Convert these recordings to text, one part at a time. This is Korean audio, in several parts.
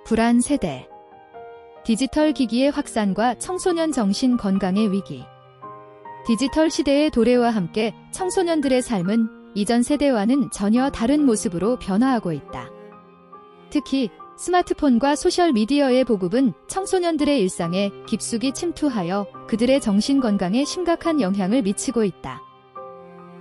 불안 세대. 디지털 기기의 확산과 청소년 정신 건강의 위기. 디지털 시대의 도래와 함께 청소년들의 삶은 이전 세대와는 전혀 다른 모습으로 변화하고 있다. 특히 스마트폰과 소셜미디어의 보급은 청소년들의 일상에 깊숙이 침투하여 그들의 정신 건강에 심각한 영향을 미치고 있다.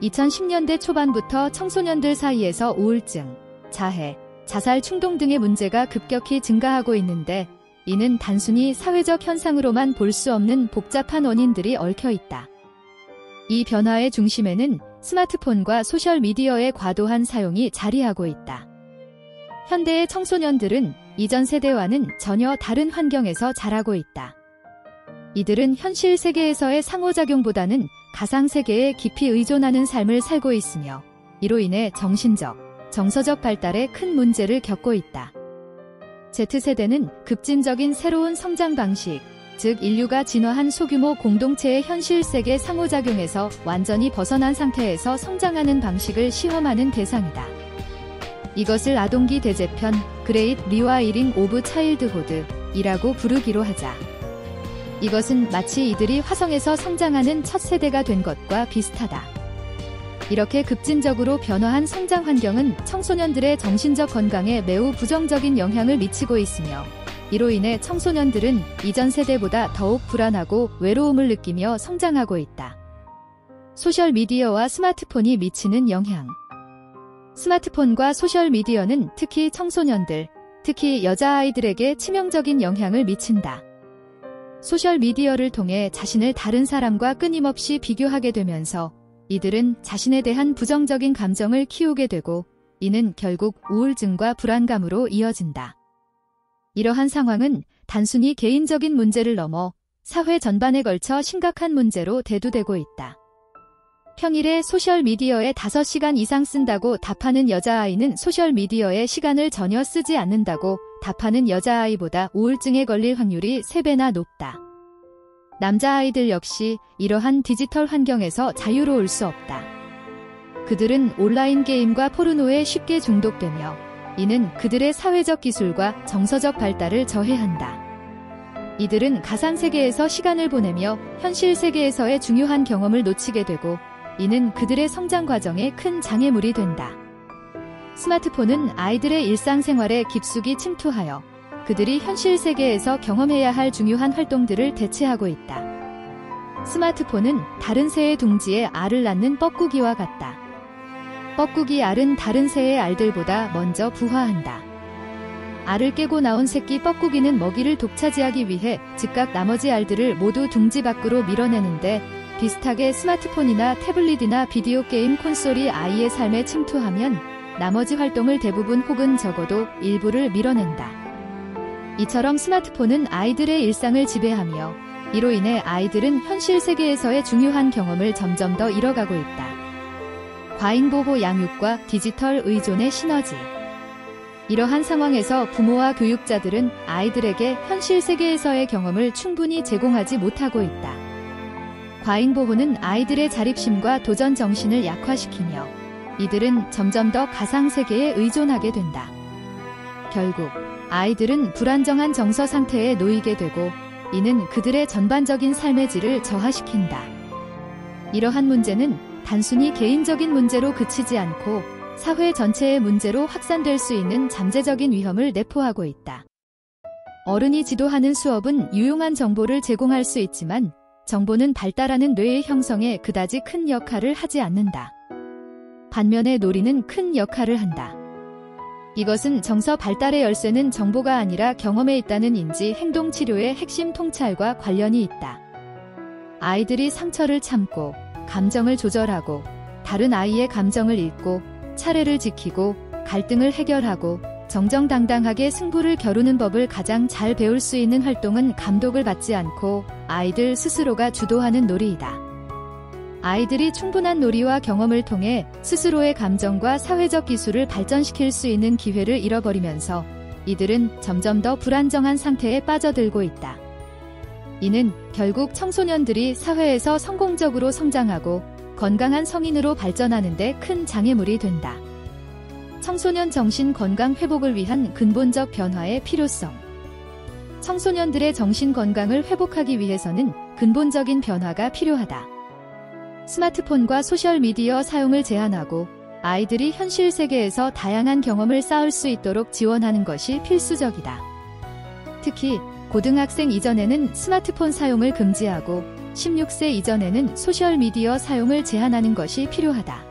2010년대 초반부터 청소년들 사이에서 우울증, 자해, 자살 충동 등의 문제가 급격히 증가하고 있는데 이는 단순히 사회적 현상으로만 볼 수 없는 복잡한 원인들이 얽혀 있다. 이 변화의 중심에는 스마트폰과 소셜미디어의 과도한 사용이 자리하고 있다. 현대의 청소년들은 이전 세대와는 전혀 다른 환경에서 자라고 있다. 이들은 현실 세계에서의 상호작용보다는 가상세계에 깊이 의존하는 삶을 살고 있으며 이로 인해 정신적, 정서적 발달에 큰 문제를 겪고 있다. Z세대는 급진적인 새로운 성장 방식, 즉 인류가 진화한 소규모 공동체의 현실 세계 상호작용에서 완전히 벗어난 상태에서 성장하는 방식을 시험하는 대상이다. 이것을 아동기 대제편, 그레이트 리와이링 오브 차일드호드이라고 부르기로 하자. 이것은 마치 이들이 화성에서 성장하는 첫 세대가 된 것과 비슷하다. 이렇게 급진적으로 변화한 성장 환경은 청소년들의 정신적 건강에 매우 부정적인 영향을 미치고 있으며 이로 인해 청소년들은 이전 세대보다 더욱 불안하고 외로움을 느끼며 성장하고 있다. 소셜미디어와 스마트폰이 미치는 영향. 스마트폰과 소셜미디어는 특히 청소년들, 특히 여자아이들에게 치명적인 영향을 미친다. 소셜미디어를 통해 자신을 다른 사람과 끊임없이 비교하게 되면서 이들은 자신에 대한 부정적인 감정을 키우게 되고 이는 결국 우울증과 불안감으로 이어진다. 이러한 상황은 단순히 개인적인 문제를 넘어 사회 전반에 걸쳐 심각한 문제로 대두되고 있다. 평일에 소셜미디어에 5시간 이상 쓴다고 답하는 여자아이는 소셜미디어에 시간을 전혀 쓰지 않는다고 답하는 여자아이보다 우울증에 걸릴 확률이 3배나 높다. 남자아이들 역시 이러한 디지털 환경에서 자유로울 수 없다. 그들은 온라인 게임과 포르노에 쉽게 중독되며 이는 그들의 사회적 기술과 정서적 발달을 저해한다. 이들은 가상세계에서 시간을 보내며 현실 세계에서의 중요한 경험을 놓치게 되고 이는 그들의 성장 과정에 큰 장애물이 된다. 스마트폰은 아이들의 일상생활에 깊숙이 침투하여 그들이 현실 세계에서 경험해야 할 중요한 활동들을 대체하고 있다. 스마트폰은 다른 새의 둥지에 알을 낳는 뻐꾸기와 같다. 뻐꾸기 알은 다른 새의 알들보다 먼저 부화한다. 알을 깨고 나온 새끼 뻐꾸기는 먹이를 독차지하기 위해 즉각 나머지 알들을 모두 둥지 밖으로 밀어내는데 비슷하게 스마트폰이나 태블릿이나 비디오 게임 콘솔이 아이의 삶에 침투하면 나머지 활동을 대부분 혹은 적어도 일부를 밀어낸다. 이처럼 스마트폰은 아이들의 일상을 지배하며 이로 인해 아이들은 현실 세계에서의 중요한 경험을 점점 더 잃어가고 있다. 과잉보호 양육과 디지털 의존의 시너지. 이러한 상황에서 부모와 교육자들은 아이들에게 현실 세계에서의 경험을 충분히 제공하지 못하고 있다. 과잉보호는 아이들의 자립심과 도전 정신을 약화시키며 이들은 점점 더 가상세계에 의존하게 된다. 결국 아이들은 불안정한 정서 상태에 놓이게 되고 이는 그들의 전반적인 삶의 질을 저하시킨다. 이러한 문제는 단순히 개인적인 문제로 그치지 않고 사회 전체의 문제로 확산될 수 있는 잠재적인 위험을 내포하고 있다. 어른이 지도하는 수업은 유용한 정보를 제공할 수 있지만 정보는 발달하는 뇌의 형성에 그다지 큰 역할을 하지 않는다. 반면에 놀이는 큰 역할을 한다. 이것은 정서 발달의 열쇠는 정보가 아니라 경험에 있다는 인지 행동 치료의 핵심 통찰과 관련이 있다. 아이들이 상처를 참고 감정을 조절하고 다른 아이의 감정을 읽고 차례를 지키고 갈등을 해결하고 정정당당하게 승부를 겨루는 법을 가장 잘 배울 수 있는 활동은 감독을 받지 않고 아이들 스스로가 주도하는 놀이이다. 아이들이 충분한 놀이와 경험을 통해 스스로의 감정과 사회적 기술을 발전시킬 수 있는 기회를 잃어버리면서 이들은 점점 더 불안정한 상태에 빠져들고 있다. 이는 결국 청소년들이 사회에서 성공적으로 성장하고 건강한 성인으로 발전하는 데 큰 장애물이 된다. 청소년 정신 건강 회복을 위한 근본적 변화의 필요성. 청소년들의 정신 건강을 회복하기 위해서는 근본적인 변화가 필요하다. 스마트폰과 소셜미디어 사용을 제한하고 아이들이 현실 세계에서 다양한 경험을 쌓을 수 있도록 지원하는 것이 필수적이다. 특히 고등학생 이전에는 스마트폰 사용을 금지하고 16세 이전에는 소셜미디어 사용을 제한하는 것이 필요하다.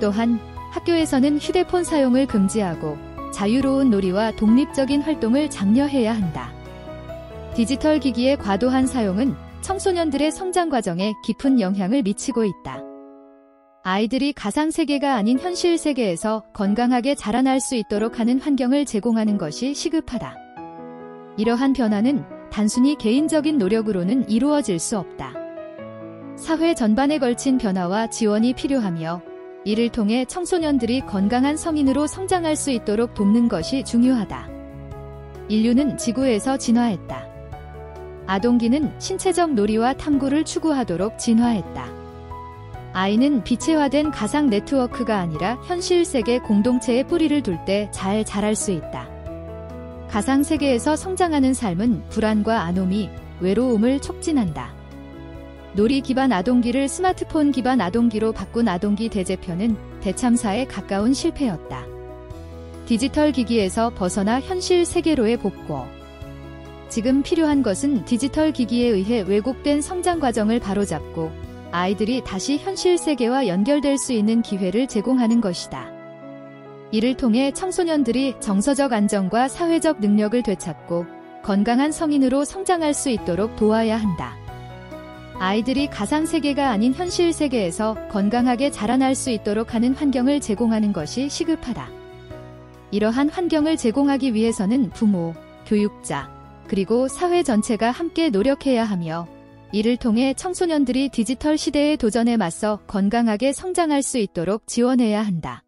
또한 학교에서는 휴대폰 사용을 금지하고 자유로운 놀이와 독립적인 활동을 장려해야 한다. 디지털 기기의 과도한 사용은 청소년들의 성장 과정에 깊은 영향을 미치고 있다. 아이들이 가상세계가 아닌 현실 세계에서 건강하게 자라날 수 있도록 하는 환경을 제공하는 것이 시급하다. 이러한 변화는 단순히 개인적인 노력으로는 이루어질 수 없다. 사회 전반에 걸친 변화와 지원이 필요하며 이를 통해 청소년들이 건강한 성인으로 성장할 수 있도록 돕는 것이 중요하다. 인류는 지구에서 진화했다. 아동기는 신체적 놀이와 탐구를 추구하도록 진화했다. 아이는 비체화된 가상 네트워크가 아니라 현실 세계 공동체에 뿌리를 둘 때 잘 자랄 수 있다. 가상 세계에서 성장하는 삶은 불안과 아노미, 외로움을 촉진한다. 놀이 기반 아동기를 스마트폰 기반 아동기로 바꾼 아동기 대제편은 대참사에 가까운 실패였다. 디지털 기기에서 벗어나 현실 세계로의 복구. 지금 필요한 것은 디지털 기기에 의해 왜곡된 성장 과정을 바로잡고 아이들이 다시 현실 세계와 연결될 수 있는 기회를 제공하는 것이다. 이를 통해 청소년들이 정서적 안정과 사회적 능력을 되찾고 건강한 성인으로 성장할 수 있도록 도와야 한다. 아이들이 가상세계가 아닌 현실 세계에서 건강하게 자라날 수 있도록 하는 환경을 제공하는 것이 시급하다. 이러한 환경을 제공하기 위해서는 부모, 교육자, 그리고 사회 전체가 함께 노력해야 하며 이를 통해 청소년들이 디지털 시대의 도전에 맞서 건강하게 성장할 수 있도록 지원해야 한다.